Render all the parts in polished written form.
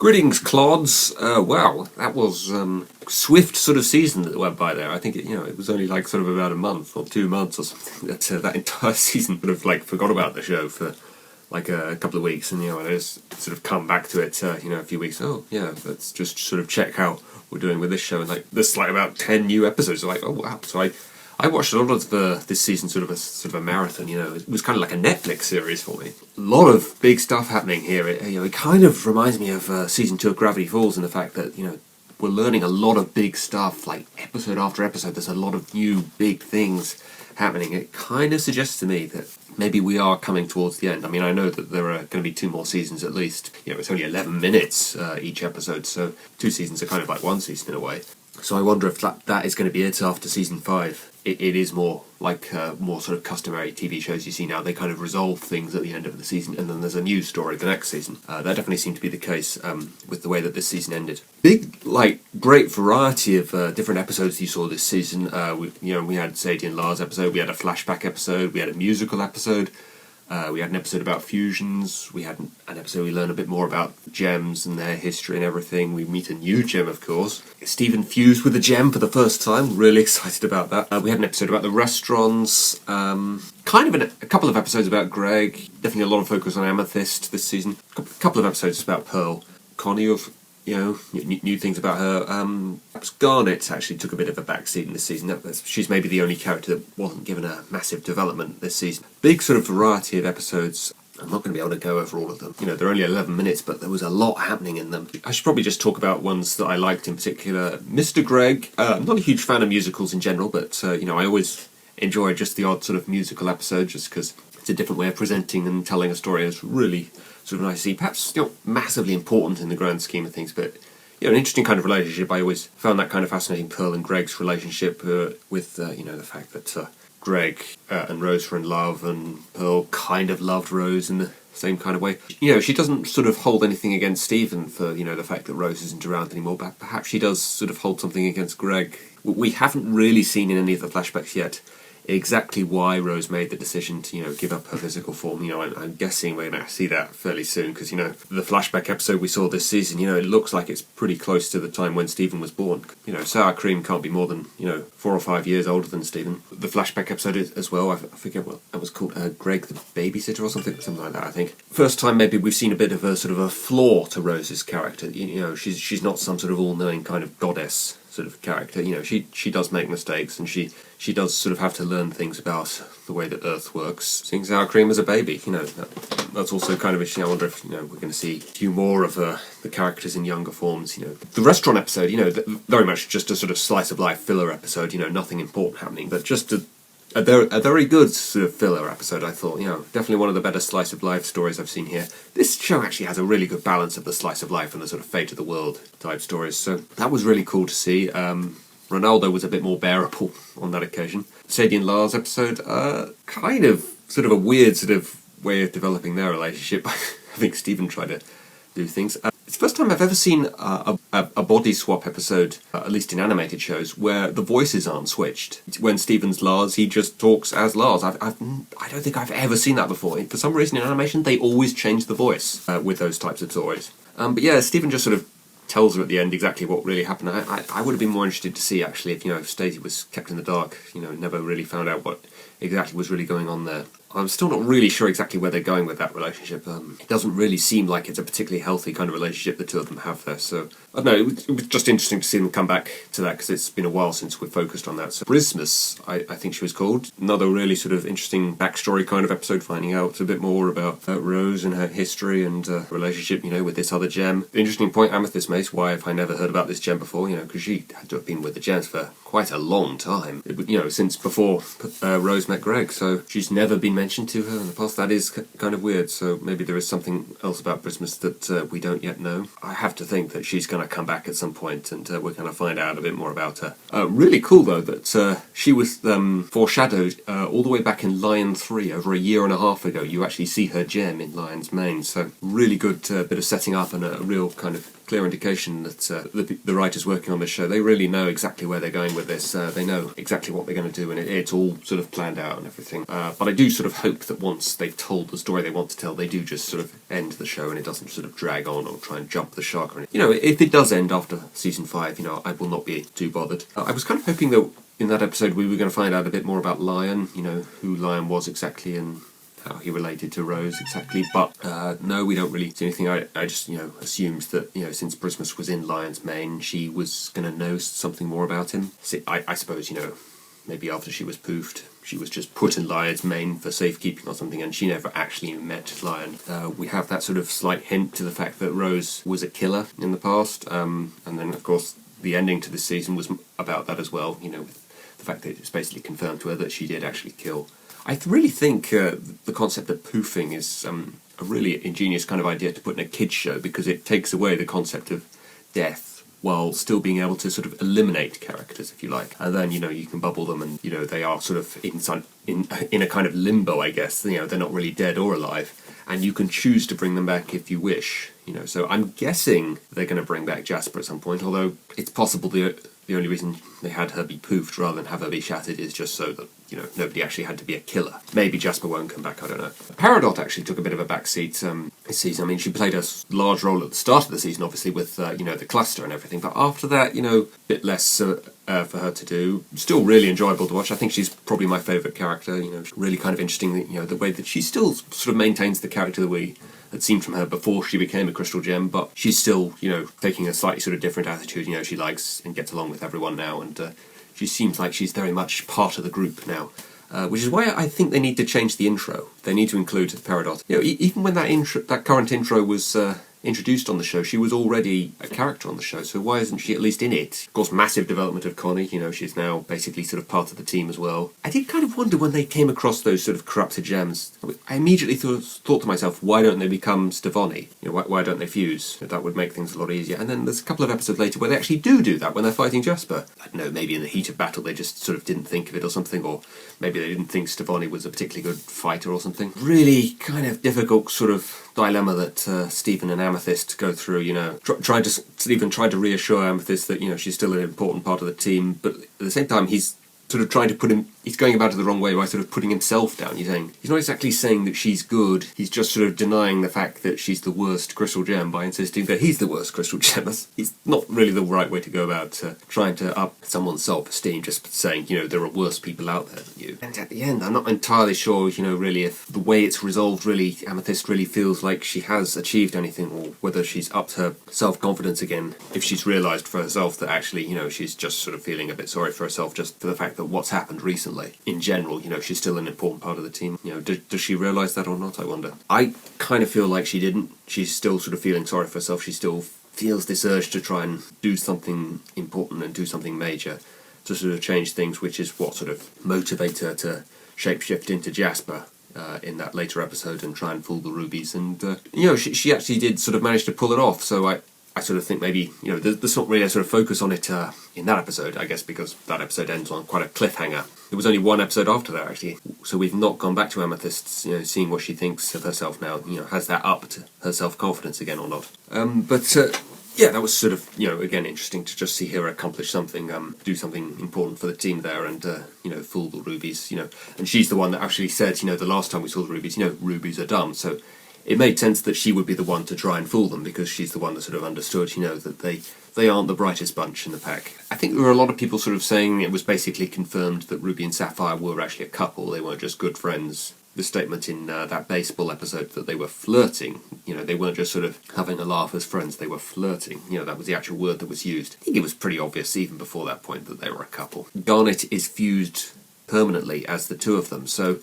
Greetings, clods. Wow, that was swift sort of season that went by there. I think it was only like sort of about a month or 2 months or something that entire season sort of like forgot about the show for like a couple of weeks, and I just sort of come back to it a few weeks. Oh yeah, let's just sort of check how we're doing with this show, and like there's like about 10 new episodes. Like, oh wow, so I watched a lot of this season, sort of a marathon. It was kind of like a Netflix series for me. A lot of big stuff happening here. It kind of reminds me of season 2 of Gravity Falls, in the fact that we're learning a lot of big stuff. Like episode after episode, there's a lot of new big things happening. It kind of suggests to me that maybe we are coming towards the end. I mean, I know that there are going to be 2 more seasons at least. It's only 11 minutes each episode, so 2 seasons are kind of like 1 season in a way. So I wonder if that is going to be it after season 5. It is more like more sort of customary TV shows you see now. They kind of resolve things at the end of the season, and then there's a new story the next season. That definitely seemed to be the case with the way that this season ended. Big, great variety of different episodes you saw this season. We had Sadie and Lars episode, we had a flashback episode, we had a musical episode. We had an episode about fusions. We had an episode we learn a bit more about gems and their history and everything. We meet a new gem, of course. Stephen fused with a gem for the first time. Really excited about that. We had an episode about the restaurants. A couple of episodes about Greg. Definitely a lot of focus on Amethyst this season. A couple of episodes about Pearl. Connie of new things about her. Perhaps Garnet actually took a bit of a backseat in this season. She's maybe the only character that wasn't given a massive development this season. Big sort of variety of episodes. I'm not going to be able to go over all of them. They're only 11 minutes, but there was a lot happening in them. I should probably just talk about ones that I liked in particular. Mr. Greg. I'm not a huge fan of musicals in general, but I always enjoy just the odd sort of musical episode, just because it's a different way of presenting and telling a story. It's really sort of nice to see. Perhaps not massively important in the grand scheme of things, but an interesting kind of relationship. I always found that kind of fascinating, Pearl and Greg's relationship with the fact that Greg and Rose were in love, and Pearl kind of loved Rose in the same kind of way. She doesn't sort of hold anything against Stephen for the fact that Rose isn't around anymore, but perhaps she does sort of hold something against Greg. We haven't really seen in any of the flashbacks yet exactly why Rose made the decision to give up her physical form. I'm guessing we're going to see that fairly soon, because the flashback episode we saw this season, it looks like it's pretty close to the time when Stephen was born. Sour Cream can't be more than 4 or 5 years older than Stephen. The flashback episode as well, I forget what that was called, Greg the Babysitter or something like that, I think. First time maybe we've seen a bit of a sort of a flaw to Rose's character. She's not some sort of all-knowing kind of goddess sort of character. She does make mistakes, and she does sort of have to learn things about the way that Earth works. Seeing Sour Cream as a baby, that's also kind of interesting. I wonder if we're going to see a few more of the characters in younger forms. The restaurant episode, very much just a sort of slice of life filler episode. Nothing important happening, but just a very good sort of filler episode, I thought. Definitely one of the better slice of life stories I've seen here. This show actually has a really good balance of the slice of life and the sort of fate of the world type stories, so that was really cool to see. Ronaldo was a bit more bearable on that occasion. Sadie and Lars episode, kind of sort of a weird sort of way of developing their relationship. I think Stephen tried to do things. It's the first time I've ever seen a body swap episode, at least in animated shows, where the voices aren't switched. When Stephen's Lars, he just talks as Lars. I don't think I've ever seen that before. For some reason in animation, they always change the voice with those types of stories. But yeah, Stephen just sort of tells her at the end exactly what really happened. I would have been more interested to see, actually, if Stacey was kept in the dark, never really found out what exactly was really going on there. I'm still not really sure exactly where they're going with that relationship. It doesn't really seem like it's a particularly healthy kind of relationship the two of them have there, so I don't know, it was just interesting to see them come back to that, because it's been a while since we've focused on that. So Bismuth, I think she was called. Another really sort of interesting backstory kind of episode, finding out a bit more about Rose and her history and relationship, with this other gem. Interesting point, Amethyst Mace. Why have I never heard about this gem before? Because she had to have been with the gems for quite a long time. Since before Rose met Greg, so she's never been mentioned to her in the past. That is kind of weird, so maybe there is something else about Bismuth that we don't yet know. I have to think that she's going to come back at some point, and we're going to find out a bit more about her. Really cool, though, that she was foreshadowed all the way back in Lion 3, over a year and a half ago. You actually see her gem in Lion's Mane, so really good bit of setting up and a real kind of clear indication that the writers working on this show, they really know exactly where they're going with this. They know exactly what they're going to do, and it's all sort of planned out and everything. But I do sort of hope that once they've told the story they want to tell, they do just sort of end the show and it doesn't sort of drag on or try and jump the shark or anything. If it does end after season 5, I will not be too bothered. I was kind of hoping that in that episode we were going to find out a bit more about Lion, who Lion was exactly and how he related to Rose exactly, but no, we don't really see anything. I just assumed that since Bismuth was in Lion's mane, she was going to know something more about him. See, I suppose maybe after she was poofed, she was just put in Lion's mane for safekeeping or something, and she never actually met Lion. We have that sort of slight hint to the fact that Rose was a killer in the past, and then of course the ending to this season was about that as well. With the fact that it's basically confirmed to her that she did actually kill. I really think the concept of poofing is a really ingenious kind of idea to put in a kids' show, because it takes away the concept of death while still being able to sort of eliminate characters, if you like. And then, you can bubble them and, they are sort of in a kind of limbo, I guess. They're not really dead or alive. And you can choose to bring them back if you wish. So I'm guessing they're going to bring back Jasper at some point, although it's possible the only reason they had her be poofed rather than have her be shattered is just so that, nobody actually had to be a killer. Maybe Jasper won't come back, I don't know. Peridot actually took a bit of a backseat this season. I mean, she played a large role at the start of the season, obviously, with, the cluster and everything, but after that, a bit less for her to do. Still really enjoyable to watch. I think she's probably my favourite character, really kind of interesting, the way that she still sort of maintains the character that we had seen from her before she became a crystal gem, but she's still, taking a slightly sort of different attitude. She likes and gets along with everyone now, and she seems like she's very much part of the group now. Which is why I think they need to change the intro. They need to include Peridot. Even when that current intro was introduced on the show, she was already a character on the show, so why isn't she at least in it? Of course, massive development of Connie, she's now basically sort of part of the team as well. I did kind of wonder when they came across those sort of corrupted gems, I immediately thought to myself, why don't they become Stevonnie? Why don't they fuse? That would make things a lot easier. And then there's a couple of episodes later where they actually do that when they're fighting Jasper. I don't know, maybe in the heat of battle they just sort of didn't think of it or something, or maybe they didn't think Stevonnie was a particularly good fighter or something. Really kind of difficult sort of dilemma that Stephen and Amethyst go through, Stephen tried to reassure Amethyst that, she's still an important part of the team, but at the same time he's sort of trying to he's going about it the wrong way by sort of putting himself down. He's not exactly saying that she's good, he's just sort of denying the fact that she's the worst crystal gem by insisting that he's the worst crystal gem. It's not really the right way to go about trying to up someone's self-esteem, just saying, there are worse people out there than you. And at the end, I'm not entirely sure, really, if the way it's resolved, really, Amethyst really feels like she has achieved anything, or whether she's upped her self-confidence again, if she's realised for herself that actually, she's just sort of feeling a bit sorry for herself just for the fact that what's happened recently. In general, she's still an important part of the team. Does she realise that or not, I wonder? I kind of feel like she didn't. She's still sort of feeling sorry for herself. She still feels this urge to try and do something important and do something major to sort of change things, which is what sort of motivates her to shapeshift into Jasper in that later episode and try and fool the rubies. And, she actually did sort of manage to pull it off, so I sort of think maybe, there's not really a sort of focus on it in that episode, I guess, because that episode ends on quite a cliffhanger. There was only one episode after that, actually, so we've not gone back to Amethyst, seeing what she thinks of herself now, has that upped her self-confidence again or not. Yeah, that was sort of, again, interesting to just see her accomplish something, do something important for the team there and, fool the rubies, and she's the one that actually said, the last time we saw the rubies, rubies are dumb, so it made sense that she would be the one to try and fool them, because she's the one that sort of understood, that they aren't the brightest bunch in the pack. I think there were a lot of people sort of saying it was basically confirmed that Ruby and Sapphire were actually a couple, they weren't just good friends. The statement in that baseball episode that they were flirting, they weren't just sort of having a laugh as friends, they were flirting, that was the actual word that was used. I think it was pretty obvious even before that point that they were a couple. Garnet is fused permanently as the two of them, so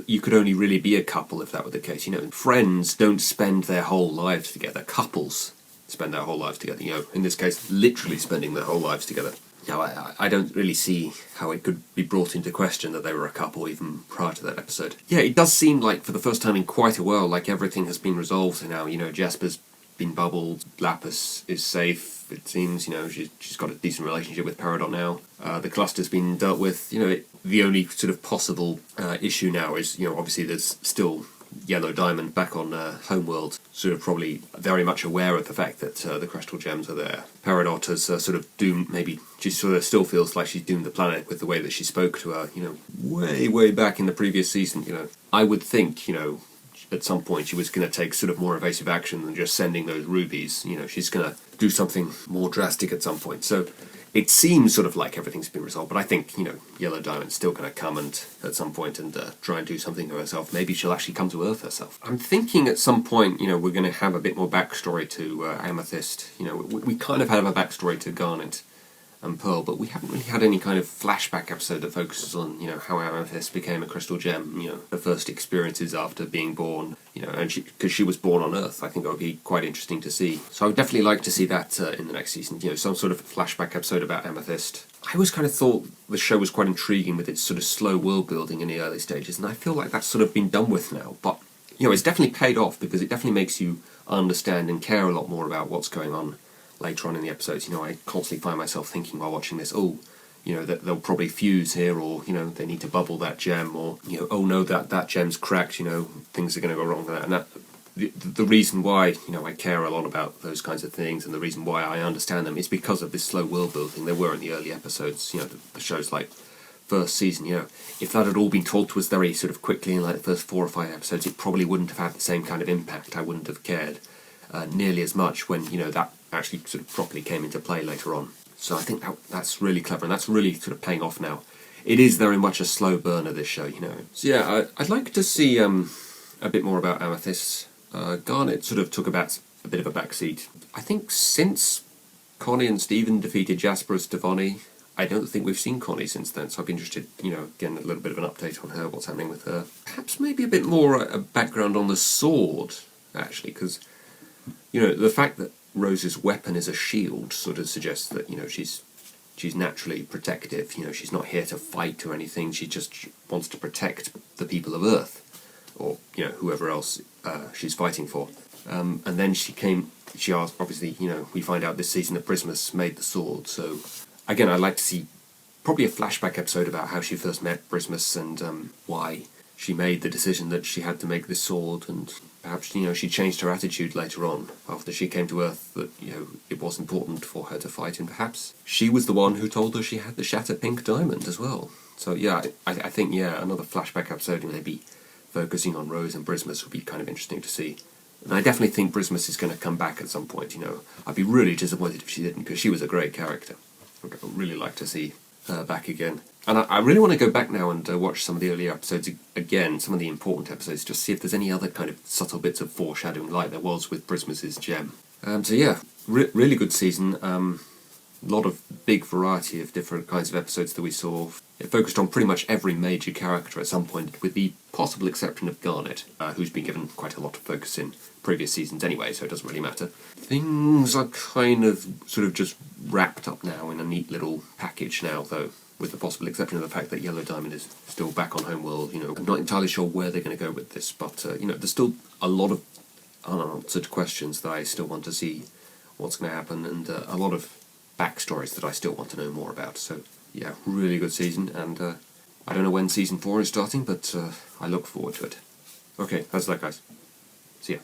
you could only really be a couple if that were the case. Friends don't spend their whole lives together. Couples spend their whole lives together, in this case literally spending their whole lives together. I don't really see how it could be brought into question that they were a couple even prior to that episode. Yeah, it does seem like for the first time in quite a while, like everything has been resolved now. Jasper's been bubbled, Lapis is safe, it seems, she's got a decent relationship with Peridot now. The cluster's been dealt with, the only sort of possible issue now is, obviously there's still Yellow Diamond back on Homeworld, sort of probably very much aware of the fact that the crystal gems are there. Peridot has sort of doomed, maybe she sort of still feels like she's doomed the planet with the way that she spoke to her, way back in the previous season, I would think, at some point she was going to take sort of more evasive action than just sending those rubies. She's going to do something more drastic at some point. So it seems sort of like everything's been resolved, but I think, Yellow Diamond's still going to come and at some point and try and do something to herself. Maybe she'll actually come to Earth herself. I'm thinking at some point, we're going to have a bit more backstory to Amethyst. We kind of have a backstory to Garnet and Pearl, but we haven't really had any kind of flashback episode that focuses on, how Amethyst became a crystal gem, the first experiences after being born, and because she was born on Earth. I think that would be quite interesting to see. So I would definitely like to see that in the next season, some sort of flashback episode about Amethyst. I always kind of thought the show was quite intriguing with its sort of slow world building in the early stages, and I feel like that's sort of been done with now, but, it's definitely paid off because it definitely makes you understand and care a lot more about what's going on later on in the episodes. I constantly find myself thinking while watching this, that they'll probably fuse here, or, they need to bubble that gem, or, oh no, that gem's cracked, things are going to go wrong with that. And that, the reason why, I care a lot about those kinds of things, and the reason why I understand them is because of this slow world building there were in the early episodes, the shows like first season, if that had all been told to us very sort of quickly in like the first 4 or 5 episodes, it probably wouldn't have had the same kind of impact. I wouldn't have cared nearly as much when, that actually sort of properly came into play later on. So I think that's really clever, and that's really sort of paying off now. It is very much a slow burner, this show, So yeah, I'd like to see a bit more about Amethyst. Garnet sort of took a bit of a backseat. I think since Connie and Stephen defeated Jasper and Stefani, I don't think we've seen Connie since then, so I'd be interested, getting a little bit of an update on her, what's happening with her. Perhaps maybe a bit more a background on the sword, actually, because, the fact that Rose's weapon is a shield sort of suggests that, she's naturally protective, she's not here to fight or anything, she just wants to protect the people of Earth, or, whoever else she's fighting for. And then she asked, obviously, we find out this season that Bismuth made the sword, so again, I'd like to see probably a flashback episode about how she first met Bismuth and why she made the decision that she had to make this sword, and perhaps, she changed her attitude later on after she came to Earth, that, it was important for her to fight, and perhaps she was the one who told her she had the shattered pink diamond as well. So yeah, I think, another flashback episode maybe focusing on Rose and Bismuth would be kind of interesting to see. And I definitely think Bismuth is going to come back at some point, I'd be really disappointed if she didn't, because she was a great character. I'd really like to see her back again. And I really want to go back now and watch some of the earlier episodes again, some of the important episodes, just see if there's any other kind of subtle bits of foreshadowing like there was with Bismuth's gem. So yeah, really good season. A lot of big variety of different kinds of episodes that we saw. It focused on pretty much every major character at some point, with the possible exception of Garnet, who's been given quite a lot of focus in previous seasons anyway, so it doesn't really matter. Things are kind of sort of just wrapped up now in a neat little package now, though, with the possible exception of the fact that Yellow Diamond is still back on Homeworld. I'm not entirely sure where they're going to go with this, but, there's still a lot of unanswered questions that I still want to see what's going to happen, and a lot of backstories that I still want to know more about. So, yeah, really good season, and I don't know when season 4 is starting, but I look forward to it. Okay, that's that, guys. See ya.